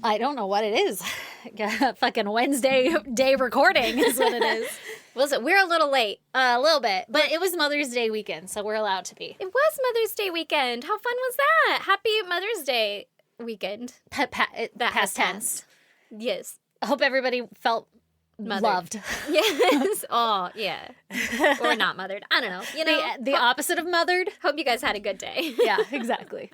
I don't know what it is. Fucking Wednesday day recording is what it is. Listen, we're a little late. A little bit. But it was Mother's Day weekend, so we're allowed to be. It was Mother's Day weekend. How fun was that? Happy Mother's Day weekend. Past tense. Yes. I hope everybody felt loved. Yes. Oh, yeah. Or not mothered. I don't know. You know, the opposite of mothered. Hope you guys had a good day. Yeah, exactly.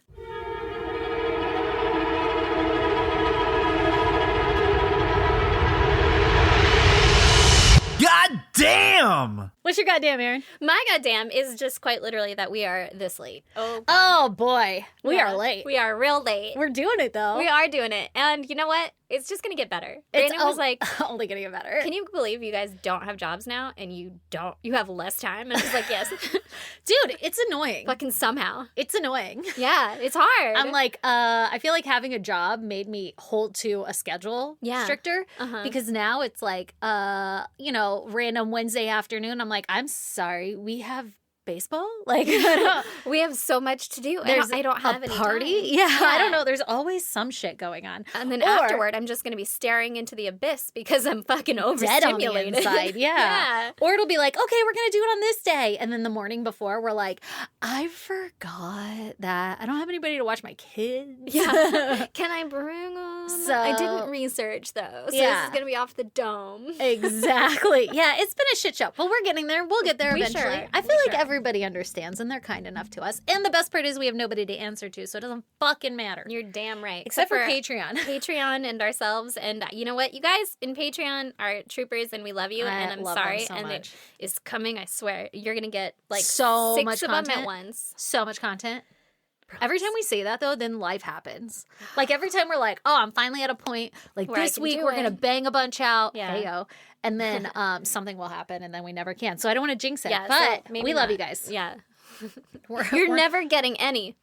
God damn! What's your goddamn, Erin? My goddamn is just quite literally that we are this late. Oh boy. We are late. We are real late. We're doing it though. We are doing it. And you know what? It's just going to get better. It's Brandon was like, only going to get better. can you believe you guys don't have jobs now and you have less time? And I was like, yes. Dude, it's annoying. Fucking somehow. It's annoying. Yeah, it's hard. I'm like, I feel like having a job made me hold to a schedule stricter because now it's like, random Wednesday afternoon. I'm like, I'm sorry, we have baseball. Like, we have so much to do. I don't have any party. time. Yeah, I don't know. There's always some shit going on. And then afterward, I'm just going to be staring into the abyss because I'm fucking overstimulated. Dead on the inside. Yeah. Or it'll be like, okay, we're going to do it on this day. And then the morning before, we're like, I forgot that I don't have anybody to watch my kids. Yeah. Can I bring them? So, I didn't research though. So this is going to be off the dome. Exactly. Yeah, it's been a shit show. But we're getting there. We'll get there eventually. Sure. I feel like everybody understands and they're kind enough to us. And the best part is we have nobody to answer to, so it doesn't fucking matter. You're damn right. Except for Patreon. Patreon and ourselves. And you know what? You guys in Patreon are troopers and we love you. And I'm sorry. So and much. it is coming, I swear. You're going to get like so 6 much of content. them at once. So much content. Every time we say that, though, then life happens. Like, every time we're like, oh, I'm finally at a point. Like, where this week, we're going to bang a bunch out. Yeah. Hey-yo. And then something will happen, and then we never can. So I don't want to jinx it. Yeah, but so we love you guys. Yeah. You're never getting any.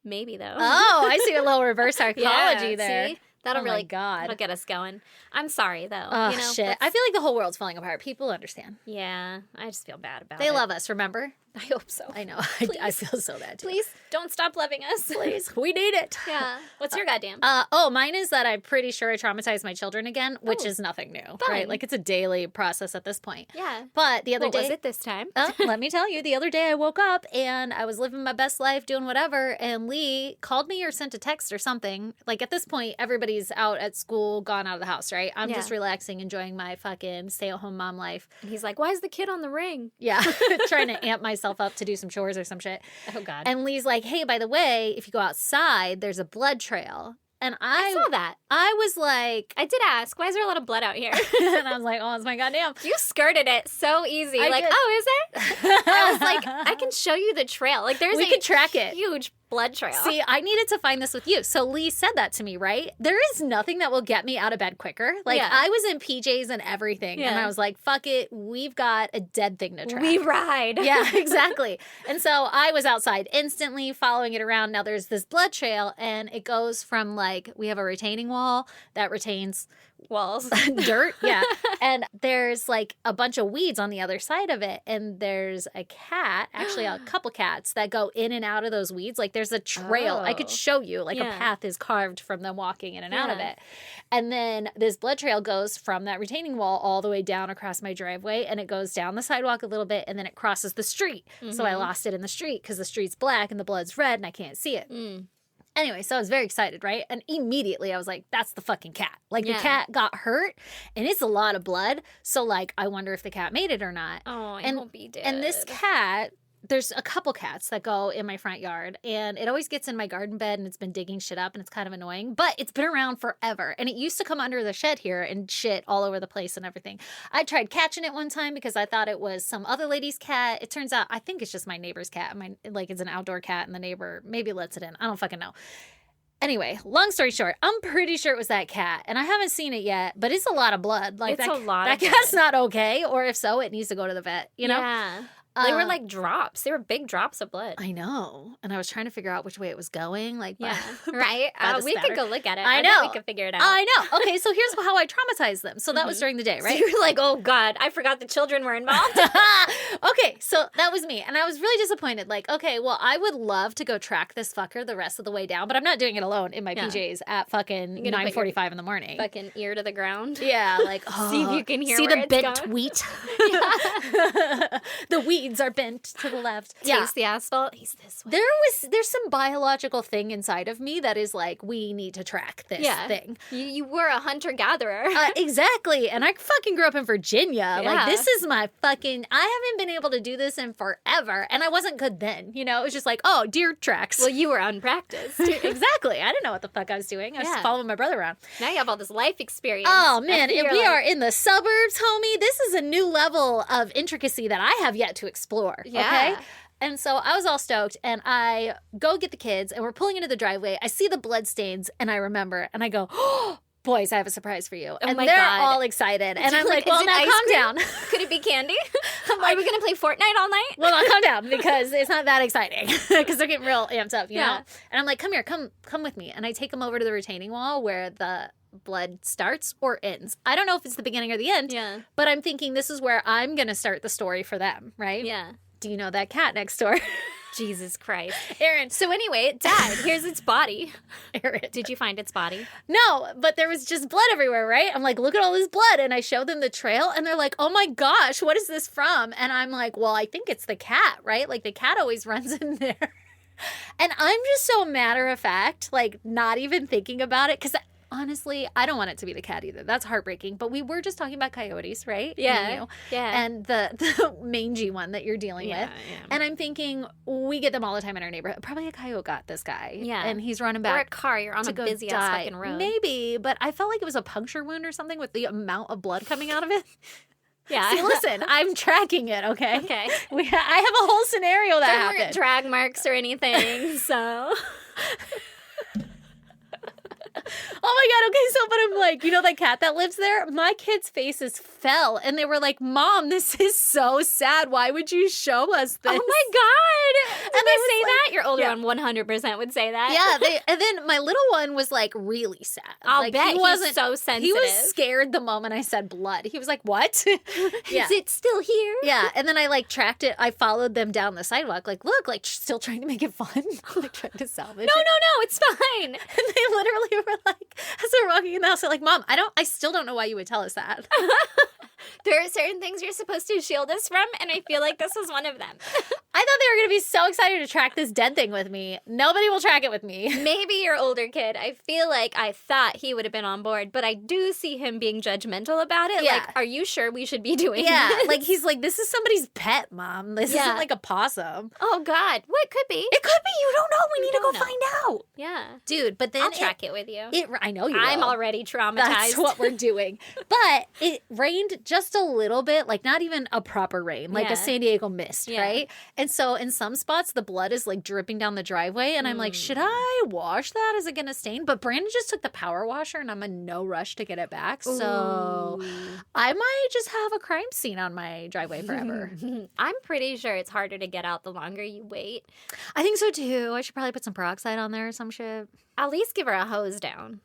Maybe, though. Oh, I see a little reverse psychology there. See? That'll really that'll get us going. I'm sorry, though. Oh, shit. I feel like the whole world's falling apart. People understand. Yeah, I just feel bad about it. They love us, remember? I hope so. I know. I feel so bad, too. Please don't stop loving us. Please. We need it. Yeah. What's your goddamn? Mine is that I'm pretty sure I traumatized my children again, which is nothing new, right? Like, it's a daily process at this point. Yeah. But the other day... What was it this time? Let me tell you, the other day I woke up and I was living my best life, doing whatever, and Lee called me or sent a text or something. Like, at this point, everybody's out at school, gone out of the house, right? I'm just relaxing, enjoying my fucking stay-at-home mom life. And he's like, why is the kid on the ring? Yeah. Trying to amp myself up to do some chores or some shit. Oh, God. And Lee's like, hey, by the way, if you go outside, there's a blood trail. And I saw that. I was like... I did ask, why is there a lot of blood out here? And I was like, oh, it's my goddamn. You skirted it so easy. I like, did. oh, is there? I was like, I can show you the trail. Like, there's we could track it. Huge blood trail. See, I needed to find this with you. So Lee said that to me, right? There is nothing that will get me out of bed quicker. Like, I was in PJs and everything. And I was like, fuck it. We've got a dead thing to track. We ride. Yeah, exactly. And so I was outside instantly following it around. Now there's this blood trail and it goes from like, we have a retaining wall that retains walls. Dirt, yeah. And there's like a bunch of weeds on the other side of it. And there's a cat, actually a couple cats that go in and out of those weeds. Like there's a trail. I could show you like a path is carved from them walking in and out of it. And then this blood trail goes from that retaining wall all the way down across my driveway. And it goes down the sidewalk a little bit and then it crosses the street. So I lost it in the street because the street's black and the blood's red and I can't see it. Anyway, so I was very excited, right? And immediately I was like, that's the fucking cat. Like, the cat got hurt, and it's a lot of blood. So, like, I wonder if the cat made it or not. Oh, I hope he did. And this cat, there's a couple cats that go in my front yard, and it always gets in my garden bed, and it's been digging shit up, and it's kind of annoying. But it's been around forever, and it used to come under the shed here and shit all over the place and everything. I tried catching it one time because I thought it was some other lady's cat. It turns out, I think it's just my neighbor's cat. It's an outdoor cat, and the neighbor maybe lets it in. I don't fucking know. Anyway, long story short, I'm pretty sure it was that cat, and I haven't seen it yet, but it's a lot of blood. Like, it's a lot of that cat's not okay, or if so, it needs to go to the vet, you know? Yeah. They were like drops. They were big drops of blood. I know. And I was trying to figure out which way it was going. Like, yeah, right? We could go look at it. I know. Bet we could figure it out. I know. Okay, so here's how I traumatized them. So that was during the day, right? So you were like, oh, God, I forgot the children were involved. Okay, so that was me. And I was really disappointed. Like, okay, well, I would love to go track this fucker the rest of the way down, but I'm not doing it alone in my PJs at fucking 9:45 in the morning. Fucking ear to the ground. Yeah, like, see if you can hear see where the it's bent going. wheat. The weeds are bent to the left. Taste the asphalt. He's this way. There's some biological thing inside of me that is like, we need to track this thing. You were a hunter-gatherer. Exactly. And I fucking grew up in Virginia. Yeah. Like, this is my fucking, I haven't been able to do this in forever. And I wasn't good then. You know, it was just like, oh, deer tracks. Well, you were unpracticed. Exactly. I didn't know what the fuck I was doing. I was just following my brother around. Now you have all this life experience. Oh, man. If we are in the suburbs, homie, this is a new level of intricacy that I have yet to explore. Yeah. Okay? And so I was all stoked, and I go get the kids, and we're pulling into the driveway. I see the blood stains, and I remember, and I go, oh, boys, I have a surprise for you. And my they're God. all excited. And I'm like, Is well, it now ice calm cream? down. Could it be candy? I'm like, are we going to play Fortnite all night? well, now calm down, because it's not that exciting. Because they're getting real amped up, you know? And I'm like, come here, come with me. And I take them over to the retaining wall where the blood starts or ends. I don't know if it's the beginning or the end, but I'm thinking this is where I'm going to start the story for them, right? Yeah. Do you know that cat next door? Jesus Christ. Erin. So anyway, it died. Here's its body. Erin. Did you find its body? No, but there was just blood everywhere, right? I'm like, look at all this blood. And I show them the trail, and they're like, oh my gosh, what is this from? And I'm like, well, I think it's the cat, right? Like, the cat always runs in there. And I'm just so matter of fact, like, not even thinking about it, because honestly, I don't want it to be the cat either. That's heartbreaking. But we were just talking about coyotes, right? Yeah. And the mangy one that you're dealing with. Yeah. And I'm thinking, we get them all the time in our neighborhood. Probably a coyote got this guy. Yeah. And he's running back. Or a car. You're on a busy ass fucking road. Maybe. But I felt like it was a puncture wound or something with the amount of blood coming out of it. Yeah. See, listen, I'm tracking it, okay? Okay. I have a whole scenario that There happened. weren't drag marks or anything, so... Oh my God, okay, so, but I'm like, you know that cat that lives there? My kids' faces fell, and they were like, Mom, this is so sad. Why would you show us this? Oh my God! Did they say like, that? Your older one 100% would say that. Yeah, and then my little one was like really sad. I'll bet he wasn't so sensitive. He was scared the moment I said blood. He was like, what? Yeah. Is it still here? Yeah, and then I like tracked it. I followed them down the sidewalk, like, look, like still trying to make it fun. Like trying to salvage it. No, it's fine. And they literally were like, as we're walking in the house, they're like, Mom, I still don't know why you would tell us that. There are certain things you're supposed to shield us from, and I feel like this was one of them. I thought they were going to be so excited to track this dead thing with me. Nobody will track it with me. Maybe your older kid, I feel like I thought he would have been on board, but I do see him being judgmental about it. Yeah. Like, are you sure we should be doing this? Like he's like, this is somebody's pet, Mom. This isn't like a possum. Oh, God. What could be? It could be. You don't know. We need to go find out. Yeah. Dude, but then I'll track it with you. I know you will. I'm already traumatized. That's what we're doing. But it rained just a little bit, like not even a proper rain, like a San Diego mist, right? And so in some spots, the blood is like dripping down the driveway. And I'm like, should I wash that? Is it going to stain? But Brandon just took the power washer and I'm in no rush to get it back. So I might just have a crime scene on my driveway forever. I'm pretty sure it's harder to get out the longer you wait. I think so too. I should probably put some peroxide on there or some shit. At least give her a hose down.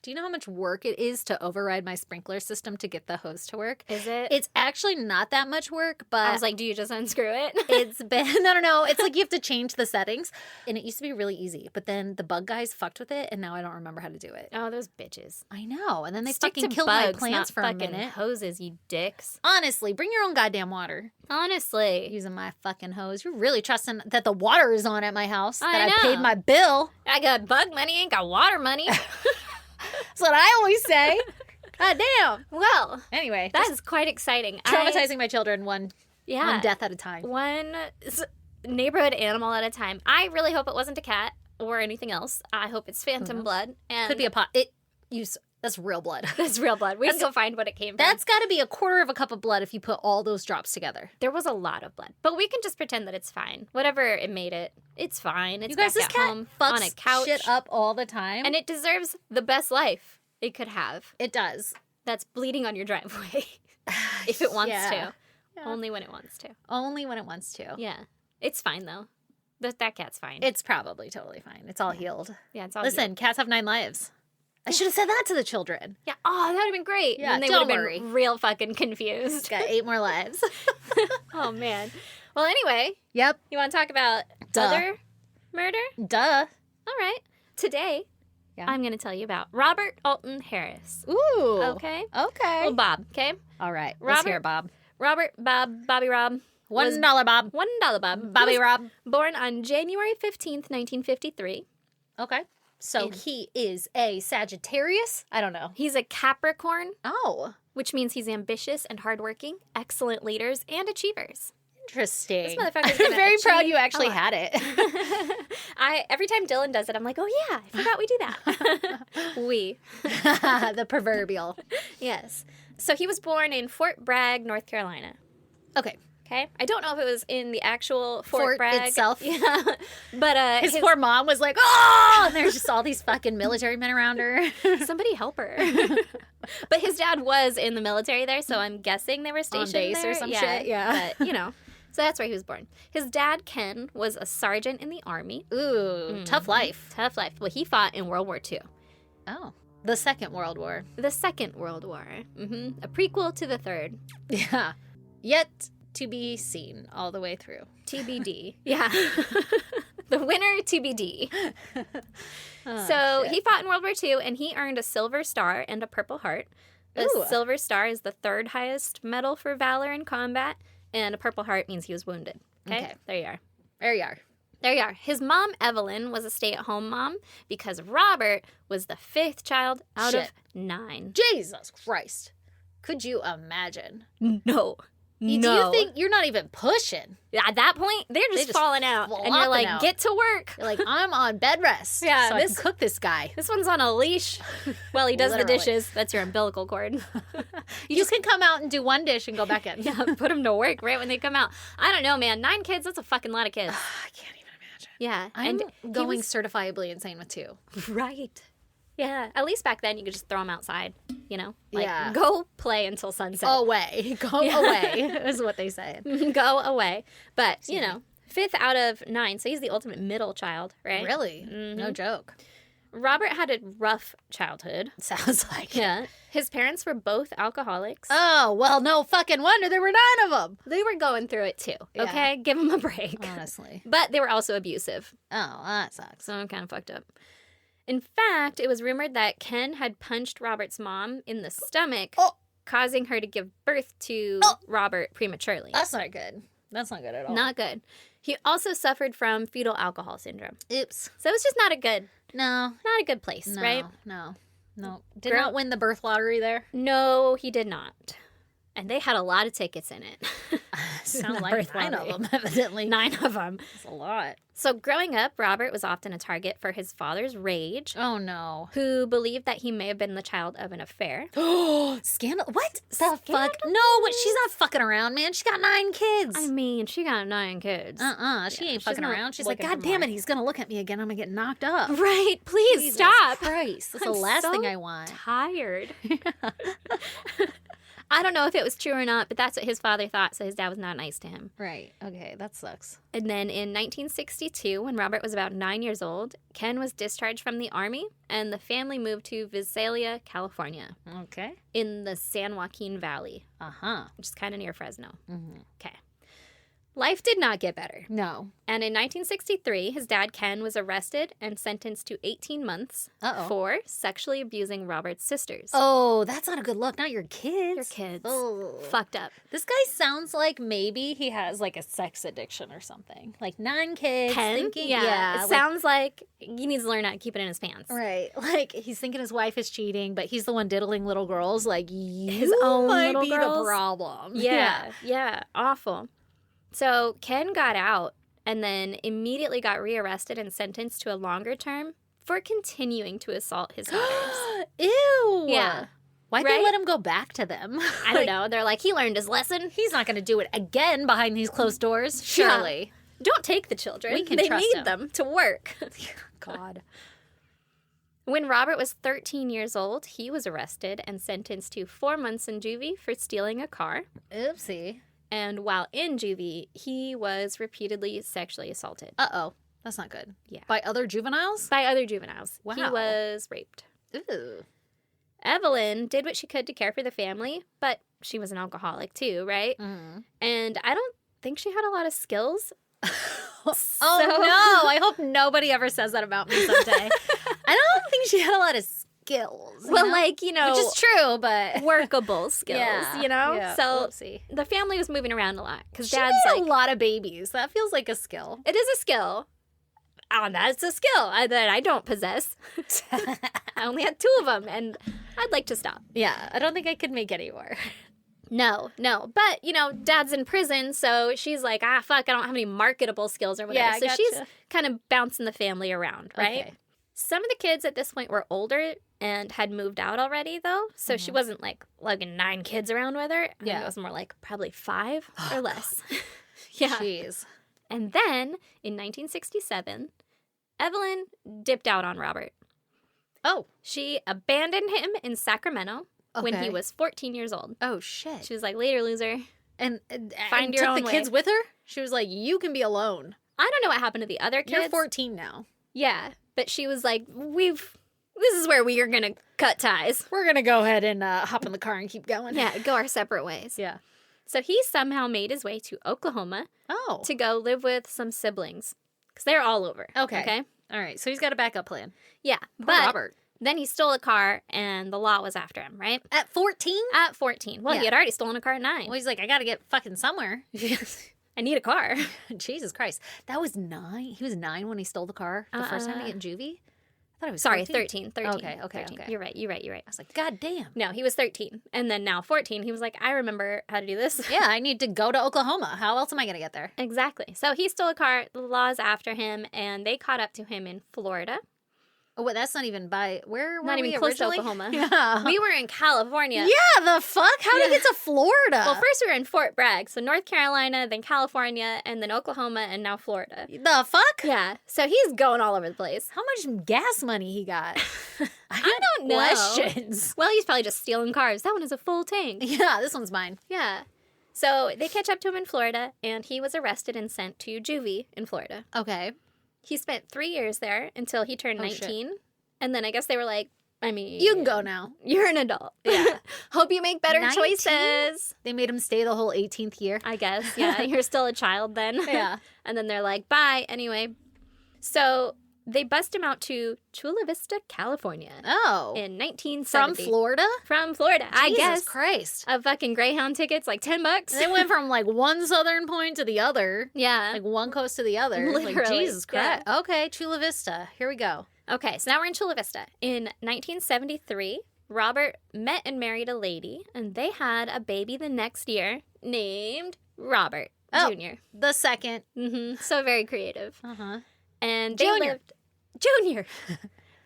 Do you know how much work it is to override my sprinkler system to get the hose to work? Is it? It's actually not that much work, but... I was like, do you just unscrew it? It's been... No. It's like you have to change the settings. And it used to be really easy. But then the bug guys fucked with it, and now I don't remember how to do it. Oh, those bitches. I know. And then they Stick fucking to killed bugs, my plants not for a fucking minute. hoses, you dicks. Honestly, bring your own goddamn water. Honestly. Using my fucking hose. You're really trusting that the water is on at my house. I that know. I paid my bill. I got bug money, ain't got water money. That's what I always say. God damn. Well, Anyway. that is quite exciting. Traumatizing my children one death at a time. One neighborhood animal at a time. I really hope it wasn't a cat or anything else. I hope it's phantom blood. And Could be a pot. That's real blood. That's real blood. We can go find what it came from. That's got to be a quarter of a cup of blood if you put all those drops together. There was a lot of blood. But we can just pretend that it's fine. Whatever it made it, it's fine. It's You guys, back this at cat home fucks on a couch. shit up all the time. And it deserves the best life it could have. It does. That's bleeding on your driveway. If it wants to. Only when it wants to. Only when it wants to. Yeah. It's fine, though. That cat's fine. It's probably totally fine. It's all healed. Yeah, it's all Listen, cats have 9 lives. I should have said that to the children. Yeah. Oh, that would have been great. Yeah, and they don't would have worry. been real fucking confused. Got 8 more lives. Oh, man. Well, anyway, Yep. you want to talk about other murder? Duh. All right. Today, I'm going to tell you about Robert Alton Harris. Ooh. Okay? Okay. Well, Bob, okay? All right. Let's hear it, Bob. Bobby Rob. $1, Bob. $1 Bob. Bobby He was Rob. Born on January 15th, 1953. Okay. So he is a Sagittarius? I don't know. He's a Capricorn, Oh. which means he's ambitious and hardworking, excellent leaders, and achievers. Interesting. This motherfucker's I'm gonna very proud achieve you actually a lot. had it. Every time Dylan does it, I'm like, oh yeah, I forgot we do that. We. The proverbial. Yes. So he was born in Fort Bragg, North Carolina. Okay. Okay. I don't know if it was in the actual Fort Bragg itself. Yeah. But His poor mom was like, oh! And there's just all these fucking military men around her. somebody help her. But his dad was in the military there, so I'm guessing they were stationed base there. or some shit, yeah. But, so that's where he was born. His dad, Ken, was a sergeant in the Army. Ooh, tough life. Tough life. Well, he fought in World War II. Oh. The Second World War. The Second World War. Mm-hmm. A prequel to the third. Yeah. Yet to be seen all the way through. TBD. Yeah. The winner, TBD. Shit. He fought in World War II, and he earned a Silver Star and a Purple Heart. A Ooh. Silver Star is the third highest medal for valor in combat, and a Purple Heart means he was wounded. Okay. There you are. There you are. There you are. His mom, Evelyn, was a stay-at-home mom because Robert was the 5th child out of 9. Jesus Christ. Could you imagine? No. Do you think you're not even pushing? At that point, they're just falling out. And you're flopping like, out. get to work. You're like, I'm on bed rest. Yeah, so I can cook this guy. This one's on a leash while he does the Literally. dishes. That's your umbilical cord. You can come out and do one dish and go back in. Yeah, put them to work right when they come out. I don't know, man. 9 kids, that's a fucking lot of kids. I can't even imagine. Yeah. I'm he going was- certifiably insane with 2. Right. Yeah. At least back then you could just throw them outside, Like, Yeah. go play until sunset. Away. Go away, is what they say. Go away. But, 5th out of 9. So he's the ultimate middle child, right? Really? No joke. Robert had a rough childhood. Sounds like it. Yeah. His parents were both alcoholics. Oh, well, no fucking wonder there were 9 of them. They were going through it too, Yeah. okay? Give them a break. Honestly. But they were also abusive. Oh, that sucks. So I'm kind of fucked up. In fact, it was rumored that Ken had punched Robert's mom in the stomach, causing her to give birth to Robert prematurely. That's not good. That's not good at all. Not good. He also suffered from fetal alcohol syndrome. Oops. So it's just not a good place, No. right? No. Did not win the birth lottery there. No, he did not. And they had a lot of tickets in it. Sound The like birth 9 of lottery. them, evidently. 9 of them. That's a lot. So growing up, Robert was often a target for his father's rage, Oh, no. who believed that he may have been the child of an affair. Oh, scandal. What the fuck? No, she's not fucking around, man. She got 9 kids. I mean, she got 9 kids. She ain't she's fucking not around. She's like, looking God for damn more." it, he's going to look at me again. I'm going to get knocked up. Right, please Jesus stop. Christ. That's the I'm last so thing I want. Tired. I don't know if it was true or not, but that's what his father thought, so his dad was not nice to him. Right. Okay, that sucks. And then in 1962, when Robert was about 9 years old, Ken was discharged from the Army, and the family moved to Visalia, California, Okay. in the San Joaquin Valley, Uh-huh. which is kind of near Fresno. Mm-hmm. Okay. Life did not get better. No. And in 1963, his dad, Ken, was arrested and sentenced to 18 months for sexually abusing Robert's sisters. Oh, that's not a good look. Not your kids. Your kids. Oh. Fucked up. This guy sounds like maybe he has like a sex addiction or something. Like 9 kids. Ken? Thinking, Yeah. It sounds like he needs to learn how to keep it in his pants. Right. Like he's thinking his wife is cheating, but he's the one diddling little girls. Like His own might little be girls? the problem. Yeah. Awful. So Ken got out and then immediately got rearrested and sentenced to a longer term for continuing to assault his daughters. Ew. Yeah. Why'd Right? they let him go back to them? I don't know. They're like, he learned his lesson. He's not going to do it again behind these closed doors. Surely. Don't take the children. We can they trust need him. them to work. God. When Robert was 13 years old, he was arrested and sentenced to 4 months in juvie for stealing a car. Oopsie. And while in juvie, he was repeatedly sexually assaulted. Uh-oh. That's not good. Yeah. By other juveniles? By other juveniles. Wow. He was raped. Ooh. Evelyn did what she could to care for the family, but she was an alcoholic too, right? Mm. And I don't think she had a lot of skills. Oh, no. I hope nobody ever says that about me someday. I don't think she had a lot of skills. Well, know? like, you know. Which is true, but... Workable skills, Yeah, you know? yeah. So Whoopsie. the family was moving around a lot because She Dad's made like, a lot of babies. That feels like a skill. it is a skill. That's a skill that I don't possess. I only had 2 of them, and I'd like to stop. Yeah, I don't think I could make any more. No. But, you know, Dad's in prison, so she's like, fuck, I don't have any marketable skills or whatever. Yeah, I so gotcha. she's kind of bouncing the family around, right? Okay. Some of the kids at this point were older and had moved out already, though. So she wasn't, like, lugging 9 kids around with her. I think Yeah. it was more like probably 5 or less. Yeah. Jeez. And then, in 1967, Evelyn dipped out on Robert. Oh. She abandoned him in Sacramento when he Okay. was 14 years old. Oh, shit. She was like, later, loser. And Find your took own the way. kids with her? She was like, you can be alone. I don't know what happened to the other kids. You're 14 now. Yeah, but she was like, this is where we are going to cut ties. We're going to go ahead and hop in the car and keep going. Yeah, go our separate ways. Yeah. So he somehow made his way to Oklahoma Oh. to go live with some siblings. Because they're all over. Okay. Okay? All right. So he's got a backup plan. Yeah. Poor But Robert. then he stole a car and the law was after him, right? At 14? At 14. Well, Yeah. he had already stolen a car at 9. Well, he's like, I got to get fucking somewhere. I need a car. Jesus Christ. That was 9? He was 9 when he stole the car the first time to get in juvie? I thought it was Sorry, 14. 13. Okay. 13. You're right. I was like, God damn. No, he was 13. And then now 14. He was like, I remember how to do this. Yeah, I need to go to Oklahoma. How else am I going to get there? Exactly. So he stole a car. The law's after him, and they caught up to him in Florida. Oh, wait, that's not even by... Where were Not we even close to originally? Oklahoma. Yeah. We were in California. Yeah, the fuck? How did he get to Florida? Well, first we were in Fort Bragg, so North Carolina, then California, and then Oklahoma, and now Florida. The fuck? Yeah. So he's going all over the place. How much gas money he got? I don't know. Questions. Well, he's probably just stealing cars. That one is a full tank. Yeah, this one's mine. Yeah. So they catch up to him in Florida, and he was arrested and sent to juvie in Florida. Okay. He spent 3 years there until he turned 19. And then I guess they were like, I mean... You can go now. You're an adult. Yeah. Hope you make better 19? choices. They made him stay the whole 18th year. I guess, yeah. You're still a child then. Yeah. And then they're like, bye. Anyway. So they bust him out to Chula Vista, California Oh. in 1970. From Florida? From Florida, I guess. Jesus Christ. A fucking Greyhound ticket's like $10. They went from like one southern point to the other. Yeah. Like one coast to the other. Like, Literally, Jesus Christ. Okay, Chula Vista. Here we go. Okay, so now we're in Chula Vista. In 1973, Robert met and married a lady, and they had a baby the next year named Robert Oh. Jr. The second. So very creative. Uh-huh. And they Junior. lived... Junior!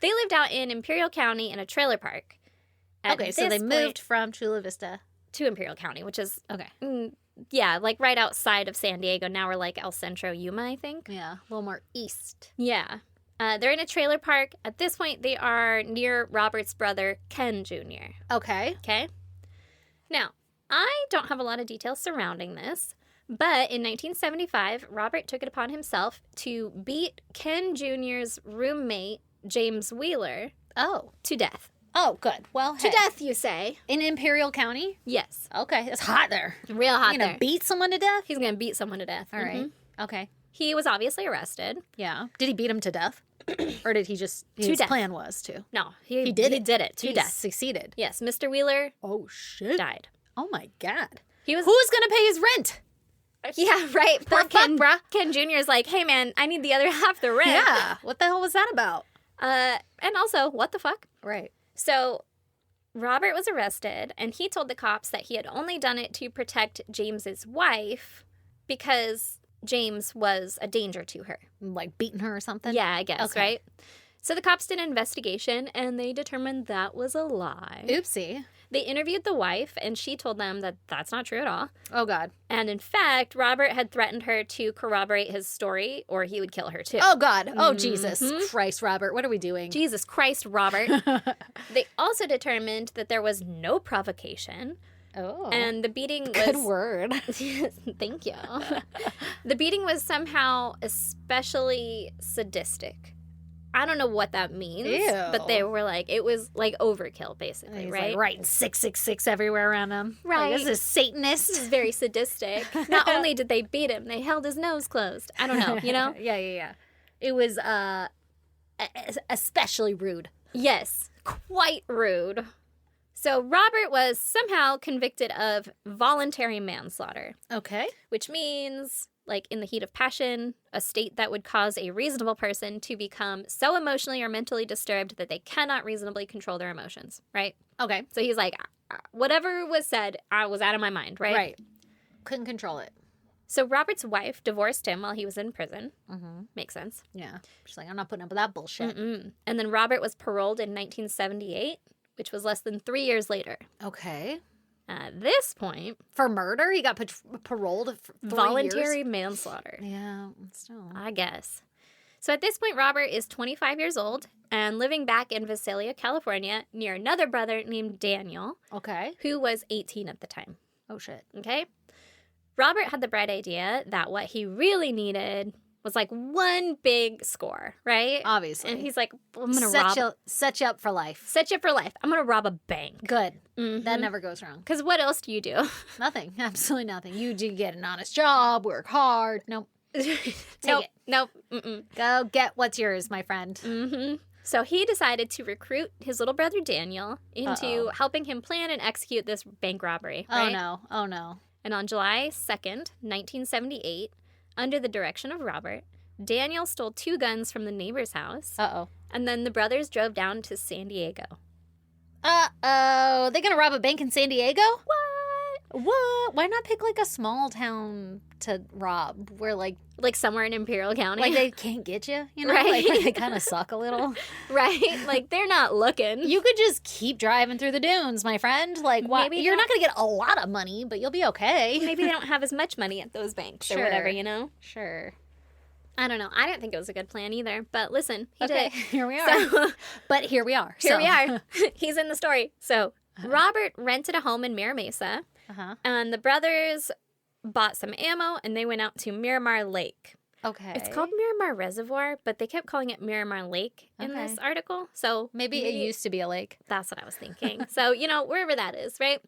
They lived out in Imperial County in a trailer park. At Okay, so they this moved point from Chula Vista. to Imperial County, which is, Okay. yeah, like right outside of San Diego. Now we're like El Centro, Yuma, I think. Yeah, a little more east. Yeah. They're in a trailer park. At this point, they are near Robert's brother, Ken Jr. Okay. Okay? Now, I don't have a lot of details surrounding this, but in 1975, Robert took it upon himself to beat Ken Jr.'s roommate, James Wheeler, Oh. to death. Oh, good. Well, To hey. death, you say? In Imperial County? Yes. Okay, it's hot there. Real hot You gonna there. beat someone to death? He's going to beat someone to death. All right. Mhm. Okay. He was obviously arrested. Yeah. Did he beat him to death? Or did he just... His death. plan was to? No, he did He it. did it to He death. succeeded. Yes, Mr. Wheeler Oh, shit. died. Oh, my God. He was... Who's going to pay his rent? Yeah, right. Poor The fuck, Ken, bruh? Ken Jr. is like, hey, man, I need the other half the rent. Yeah. What the hell was that about? And also, what the fuck? Right. So Robert was arrested, and he told the cops that he had only done it to protect James's wife because James was a danger to her. Like beating her or something? Yeah, I guess, Okay. right? So the cops did an investigation, and they determined that was a lie. Oopsie. They interviewed the wife, and she told them that that's not true at all. Oh, God. And in fact, Robert had threatened her to corroborate his story, or he would kill her too. Oh, God. Oh, Jesus Christ, Robert. What are we doing? Jesus Christ, Robert. They also determined that there was no provocation, Oh. And the beating was... Good word. Thank you. The beating was somehow especially sadistic. I don't know what that means. Ew. But they were like, it was like overkill, basically, He's right? like writing 666 everywhere around him. Right. Like, this is Satanist. This is very sadistic. Not only did they beat him, they held his nose closed. I don't know, you know? Yeah. It was especially rude. Yes, quite rude. So Robert was somehow convicted of voluntary manslaughter, Okay. which means, like, in the heat of passion, a state that would cause a reasonable person to become so emotionally or mentally disturbed that they cannot reasonably control their emotions, right? Okay. So he's like, whatever was said, I was out of my mind, right? Right. Couldn't control it. So Robert's wife divorced him while he was in prison. Mm-hmm. Makes sense. Yeah. She's like, I'm not putting up with that bullshit. Mm-mm. And then Robert was paroled in 1978, which was less than 3 years later. Okay. At this point, For murder? He got paroled for 3 voluntary years? manslaughter, Yeah. Still. I guess. So at this point, Robert is 25 years old and living back in Visalia, California, near another brother named Daniel, Okay. who was 18 at the time. Oh, shit. Okay? Robert had the bright idea that what he really needed was like one big score, right? Obviously. And he's like, I'm going to set you up for life. set you up for life. I'm going to rob a bank. Good. Mm-hmm. That never goes wrong. Because what else do you do? Nothing. Absolutely nothing. You do get an honest job, work hard. Nope. Nope. it. Nope. Mm-mm. Go get what's yours, my friend. Mm-hmm. So he decided to recruit his little brother Daniel into helping him plan and execute this bank robbery. Right? Oh, no. And on July 2nd, 1978, under the direction of Robert, Daniel stole 2 guns from the neighbor's house. Uh-oh. And then the brothers drove down to San Diego. Uh-oh. They gonna rob a bank in San Diego? What? What? Why not pick, like, a small town to rob where, like Somewhere in Imperial County. they can't get you, you know? Right. Like, where they kind of suck a little. Right? Like, they're not looking. You could just keep driving through the dunes, my friend. Like, why? Maybe You're not- not going to get a lot of money, but you'll be okay. Maybe they don't have as much money at those banks or Sure. whatever, you know? Sure. I don't know. I didn't think it was a good plan either. But listen, he Okay, did. here we are. So, But here we are. here we are. He's in the story. So Robert rented a home in Mira Mesa, Uh-huh. and the brothers bought some ammo, and they went out to Miramar Lake. Okay. It's called Miramar Reservoir, but they kept calling it Miramar Lake in Okay. this article. So Maybe it used to be a lake. That's what I was thinking. So, wherever that is, right?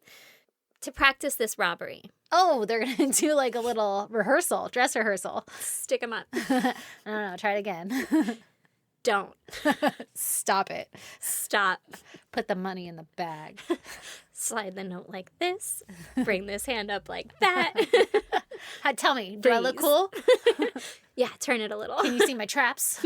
To practice this robbery. Oh, they're going to do like a little rehearsal, dress rehearsal. Stick them up. I don't know. Try it again. Don't. Stop it. Stop. Put the money in the bag. Slide the note like this. Bring this hand up like that. Tell me, do I look Freeze. cool? Yeah, turn it a little. Can you see my traps?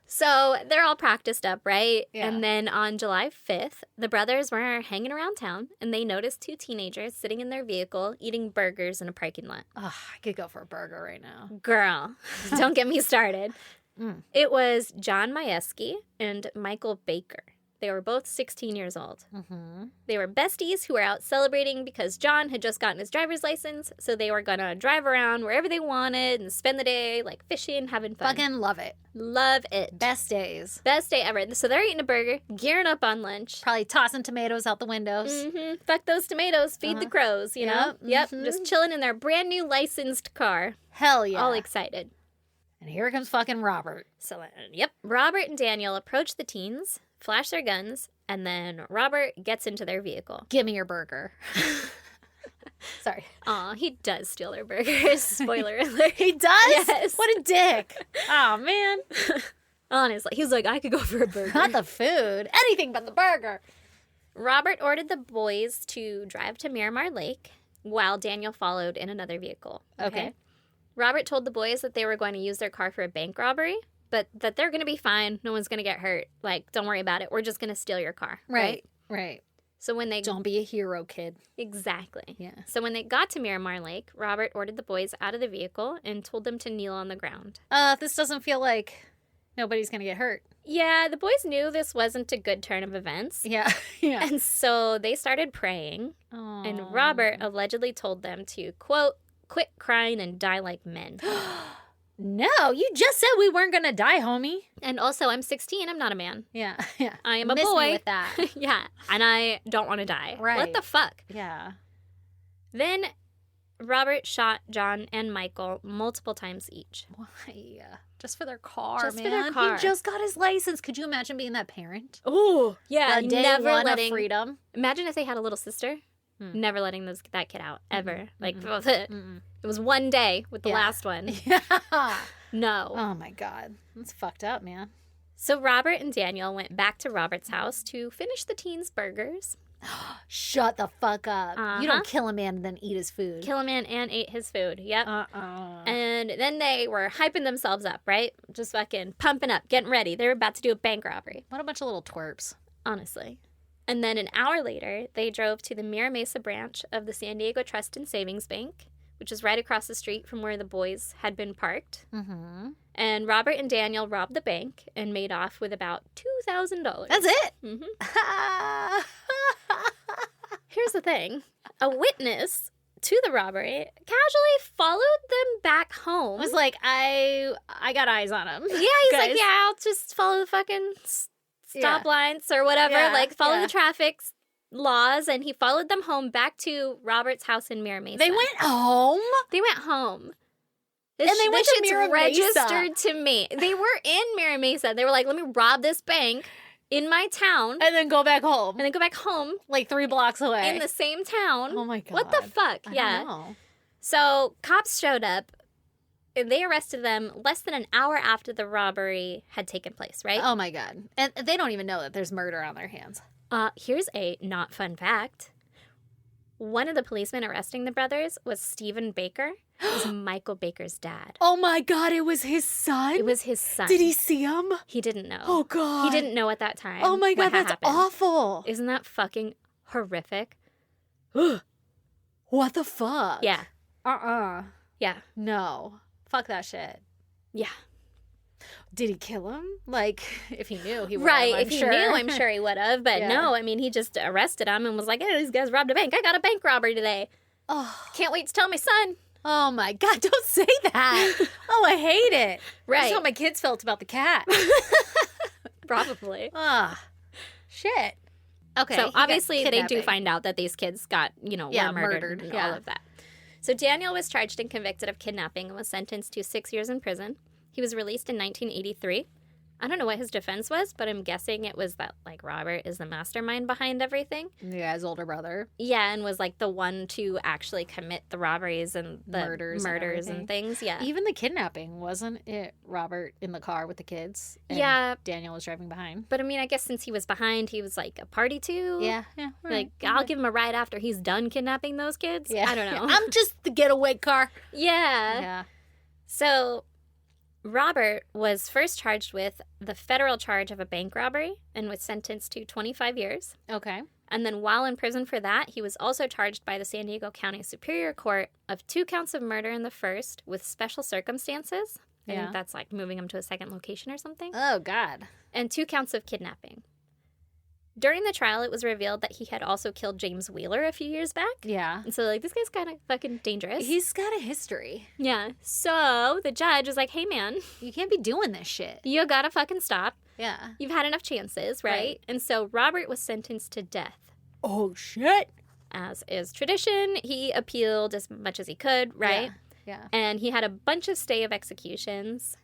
So they're all practiced up, right? Yeah. And then on July 5th, the brothers were hanging around town and they noticed 2 teenagers sitting in their vehicle eating burgers in a parking lot. Oh, I could go for a burger right now. Girl, don't get me started. Mm. It was John Mayeski and Michael Baker. They were both 16 years old. Mm-hmm. They were besties who were out celebrating because John had just gotten his driver's license, so they were going to drive around wherever they wanted and spend the day, like, fishing, having fun. Fucking love it. Love it. Best days. Best day ever. So they're eating a burger, gearing up on lunch. Probably tossing tomatoes out the windows. Mm-hmm. Fuck those tomatoes, feed the crows, you know? Yep. Yep, just chilling in their brand new licensed car. Hell yeah. All excited. And here comes fucking Robert. So, yep. Robert and Daniel approach the teens, flash their guns, and then Robert gets into their vehicle. Give me your burger. Sorry. Aw, he does steal their burgers. Spoiler alert. He does? Yes. What a dick. Oh, man. Honestly, he's like, I could go for a burger. Not the food. Anything but the burger. Robert ordered the boys to drive to Miramar Lake while Daniel followed in another vehicle. Okay. Robert told the boys that they were going to use their car for a bank robbery, but that they're going to be fine. No one's going to get hurt. Like, don't worry about it. We're just going to steal your car. Right. So when they... Don't be a hero, kid. Exactly. Yeah. So when they got to Miramar Lake, Robert ordered the boys out of the vehicle and told them to kneel on the ground. This doesn't feel like nobody's going to get hurt. Yeah, the boys knew this wasn't a good turn of events. Yeah. Yeah. And so they started praying, and Robert allegedly told them to, quote, quit crying and die like men. No, you just said we weren't going to die, homie. And also, I'm 16. I'm not a man. Yeah. I am a Miss boy. me with that. Yeah. And I don't want to die. Right. What the fuck? Yeah. Then Robert shot John and Michael multiple times each. Why? Just for their car, Just man. for their car. He just got his license. Could you imagine being that parent? Oh, yeah. The day never one letting of freedom. Imagine if they had a little sister. Never letting that kid out ever. Like it was one day with the last one. Yeah. No. Oh my God, that's fucked up, man. So Robert and Daniel went back to Robert's house to finish the teens' burgers. Shut the fuck up. You don't kill a man and then eat his food. Kill a man and ate his food. Yep. Uh-uh. And then they were hyping themselves up, right? Just fucking pumping up, getting ready. They were about to do a bank robbery. What a bunch of little twerps. Honestly. And then an hour later, they drove to the Mira Mesa branch of the San Diego Trust and Savings Bank, which is right across the street from where the boys had been parked. Mm-hmm. And Robert and Daniel robbed the bank and made off with about $2,000. That's it? Mm-hmm. Here's the thing. A witness to the robbery casually followed them back home. I was like, I got eyes on him. Yeah, he's like, yeah, I'll just follow the fucking stop lines or whatever. Yeah, like, follow the traffic laws. And he followed them home back to Robert's house in Mira Mesa. They went home? They went home. And they went to Mira Mesa. Registered to me. They were in Mira Mesa. They were like, let me rob this bank in my town. And then go back home. And then go back home. Like 3 blocks away. In the same town. Oh my God. What the fuck? I don't know. So cops showed up. And they arrested them less than an hour after the robbery had taken place, right? Oh my God. And they don't even know that there's murder on their hands. Here's a not fun fact. One of the policemen arresting the brothers was Stephen Baker. It was Michael Baker's dad. Oh my God, it was his son? It was his son. Did he see him? He didn't know. Oh God. He didn't know at that time. Oh my God, what that's happened. awful. Isn't that fucking horrific? What the fuck? Yeah. Yeah. No. Fuck that shit. Yeah. Did he kill him? Like, if he knew, he would right. have, If he knew, I'm sure he would have. But no, I mean, he just arrested him and was like, hey, these guys robbed a bank. I got a bank robbery today. Oh. Can't wait to tell my son. Oh my God, don't say that. Oh, I hate it. Right. That's how my kids felt about the cat. Probably. Shit. Okay. So obviously they do find out that these kids got, were murdered and all of that. So Daniel was charged and convicted of kidnapping and was sentenced to 6 years in prison. He was released in 1983. I don't know what his defense was, but I'm guessing it was that, like, Robert is the mastermind behind everything. Yeah, his older brother. Yeah, and was, like, the one to actually commit the robberies and the murders and things. Yeah. Even the kidnapping, wasn't it Robert in the car with the kids? And yeah. Daniel was driving behind. But, I mean, I guess since he was behind, he was, like, a party too. Yeah. Like, I'll give him a ride after he's done kidnapping those kids. Yeah. I don't know. I'm just the getaway car. Yeah. So Robert was first charged with the federal charge of a bank robbery and was sentenced to 25 years. Okay. And then while in prison for that, he was also charged by the San Diego County Superior Court of 2 counts of murder in the first with special circumstances. I think that's like moving him to a second location or something. Oh, God. And 2 counts of kidnapping. During the trial, it was revealed that he had also killed James Wheeler a few years back. Yeah. And so, like, this guy's kind of fucking dangerous. He's got a history. Yeah. So the judge was like, hey, man. You can't be doing this shit. You gotta fucking stop. Yeah. You've had enough chances, right? And so Robert was sentenced to death. Oh, shit. As is tradition, he appealed as much as he could, right? Yeah. And he had a bunch of stay of executions.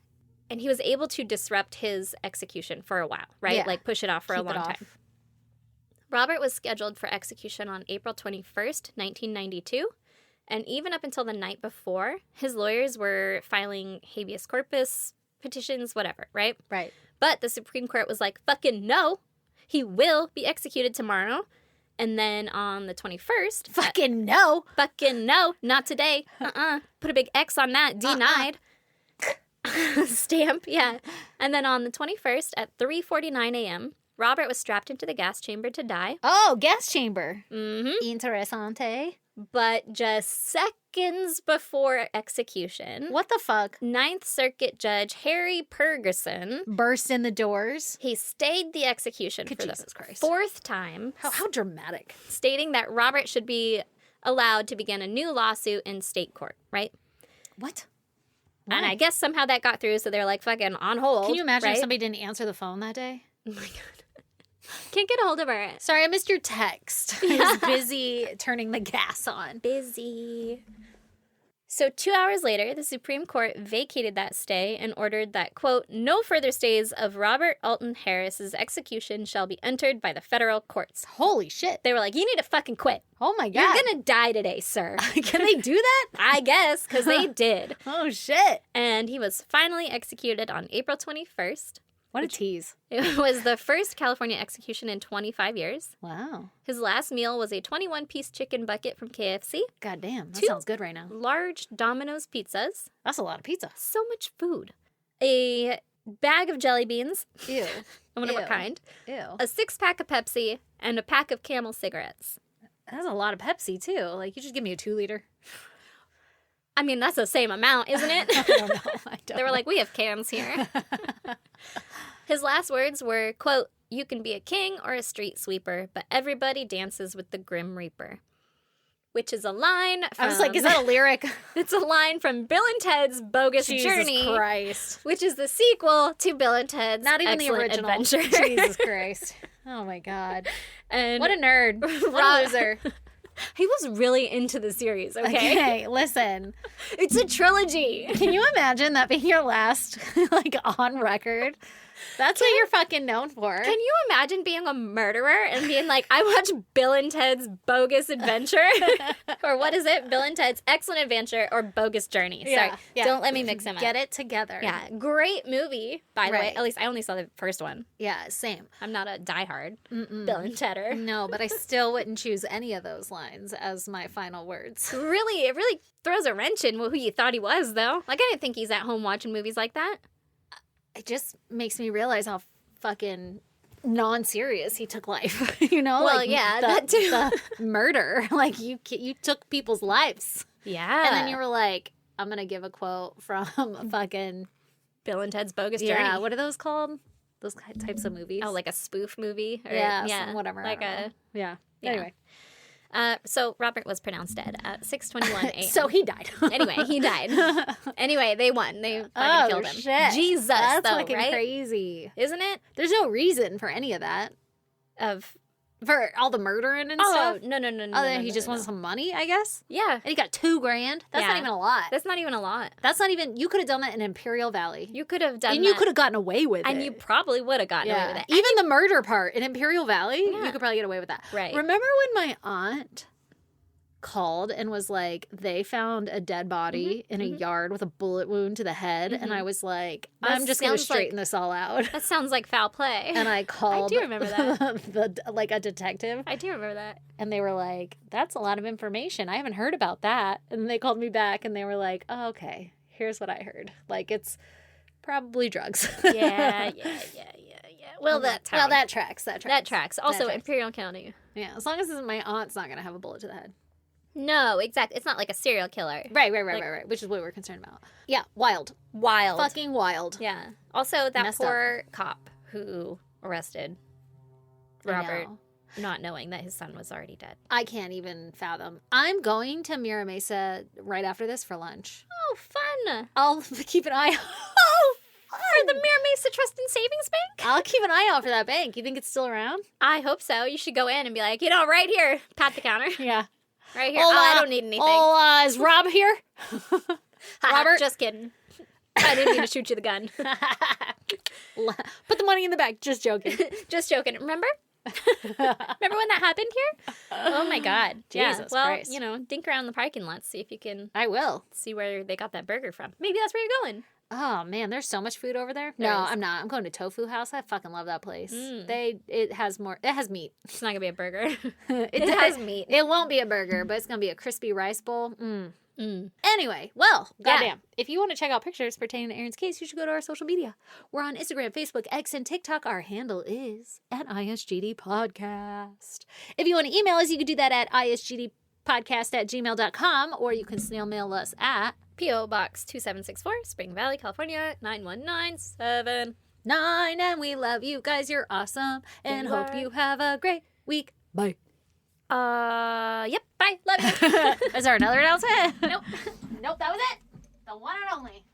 And he was able to disrupt his execution for a while, right? Yeah. Like push it off for a long time. Robert was scheduled for execution on April 21st, 1992. And even up until the night before, his lawyers were filing habeas corpus petitions, whatever, right? Right. But the Supreme Court was like, fucking no, he will be executed tomorrow. And then on the 21st... Fucking no. Fucking no, not today. Put a big X on that, denied. Stamp, yeah. And then on the 21st at 3:49 a.m., Robert was strapped into the gas chamber to die. Oh, gas chamber. Mm-hmm. Interessante. But just seconds before execution... What the fuck? Ninth Circuit Judge Harry Purgason... burst in the doors. He stayed the execution for Jesus the Christ. 4th time. How dramatic. Stating that Robert should be allowed to begin a new lawsuit in state court, right? What? Why? And I guess somehow that got through, so they're like fucking on hold. Can you imagine right? if somebody didn't answer the phone that day? Oh my God. Can't get a hold of her. Sorry, I missed your text. I was busy turning the gas on. Busy. So 2 hours later, the Supreme Court vacated that stay and ordered that, quote, no further stays of Robert Alton Harris's execution shall be entered by the federal courts. Holy shit. They were like, you need to fucking quit. Oh my God. You're gonna die today, sir. Can they do that? I guess, because they did. Oh shit. And he was finally executed on April 21st. What a tease. It was the first California execution in 25 years. Wow. His last meal was a 21-piece chicken bucket from KFC, God damn. That 2 sounds good right now. large Domino's pizzas, That's a lot of pizza. so much food, a bag of jelly beans, Ew. I wonder what Ew. kind, Ew. a 6-pack of Pepsi, and a pack of Camel cigarettes. That's a lot of Pepsi too. Like, you just give me a 2-liter. I mean, that's the same amount, isn't it? I don't know. I don't They were know. like, we have cans here. His last words were, quote, you can be a king or a street sweeper, but everybody dances with the Grim Reaper. Which is a line from... I was like, is that a lyric? It's a line from Bill and Ted's Bogus Jesus Journey, Christ. which is the sequel to Bill and Ted's Not even the Excellent original. Adventure. Jesus Christ. Oh my God. And What a nerd. What a Rob- loser. he was really into the series, okay? Okay, listen. It's a trilogy. Can you imagine that being your last, like, on record? That's what you're fucking known for. Can you imagine being a murderer and being like, I watched Bill and Ted's Bogus Adventure? Or what is it? Bill and Ted's Excellent Adventure or Bogus Journey. Yeah, Sorry. yeah. Don't let me mix them up. Get it together. Yeah. Great movie, by the way. Right. At least I only saw the first one. Yeah, same. I'm not a diehard Mm-mm. Bill and Tedder. No, but I still wouldn't choose any of those lines as my final words. Really, it really throws a wrench in who you thought he was, though. Like, I didn't think he's at home watching movies like that. It just makes me realize how fucking non-serious he took life. You know, Well, like yeah, the, that too. the murder. Like you took people's lives, Yeah. and then you were like, "I'm gonna give a quote from fucking Bill and Ted's Bogus yeah." Journey. What are those called? Those types of movies? Oh, like a spoof movie? Or, yeah, whatever. I Like don't know. a... yeah. Yeah. Anyway, So Robert was pronounced dead at 6:21 a.m. so he died. Anyway, he died. Anyway, they won. They fucking Oh killed him. shit! Jesus, That's though, fucking right? crazy. Isn't it? There's no reason for any of that. Of For all the murdering and oh stuff. no. Other than he just wants some money, I guess. Yeah, And he got $2,000. That's Yeah. not even a lot. that's not even a lot. That's not even. You could have done that in Imperial Valley. You could have done and that, you could have gotten away with it. and you probably would have gotten away with it. Even the murder part in Imperial Valley, Yeah. you could probably get away with that. Right. Remember when my aunt called and was like, they found a dead body in a yard with a bullet wound to the head, and I was like, That I'm just going to sounds like- straighten this all out. That sounds like foul play. And I called. remember that. like a detective, I do remember that. and they were like, "That's a lot of information. I haven't heard about that." And they called me back, and they were like, "Oh, okay. Here's what I heard. Like it's probably drugs." Yeah. Well, that Well, that tracks. That tracks. that tracks. Also, tracks. Imperial County. Yeah, as long as my aunt's not gonna have a bullet to the head. No, exactly. It's not like a serial killer. Right. Like- Which is what we're concerned about. Yeah, wild. Wild. Fucking wild. Yeah. Also, that Messed poor cop who arrested I Robert, know. not knowing that his son was already dead. I can't even fathom. I'm going to Mira Mesa right after this for lunch. Oh, fun. I'll keep an eye. For the Mira Mesa Trust and Savings Bank? I'll keep an eye out for that bank. You think it's still around? I hope so. You should go in and be like, right here. Pat the counter. Yeah. Right here. I don't need anything. Is Rob here? Robert? Just kidding. I didn't mean to shoot you the gun. Put the money in the bag. Just joking. Just joking. Remember? Remember when that happened here? Oh my God. Jesus yeah. Well, Christ. dink around the parking lot, see if you can I will. see where they got that burger from. Maybe that's where you're going. Oh man, there's so much food over there. There No, is. I'm not. I'm going to Tofu House. I fucking love that place. Mm. It has meat. It's not gonna be a burger. It has meat. It won't be a burger, but it's gonna be a crispy rice bowl. Mm. Anyway, well, Yeah. goddamn. If you want to check out pictures pertaining to Erin's case, you should go to our social media. We're on Instagram, Facebook, X, and TikTok. Our handle is at ISGD Podcast. If you want to email us, you can do that at isgdpodcast@gmail.com, or you can snail mail us at P.O. Box 2764, Spring Valley, California, 91197. 9. And we love you guys. You're awesome. And You hope are. you have a great week. Bye. Yep, bye. Love you. Is there another announcement? Nope. Nope, that was it. The one and only.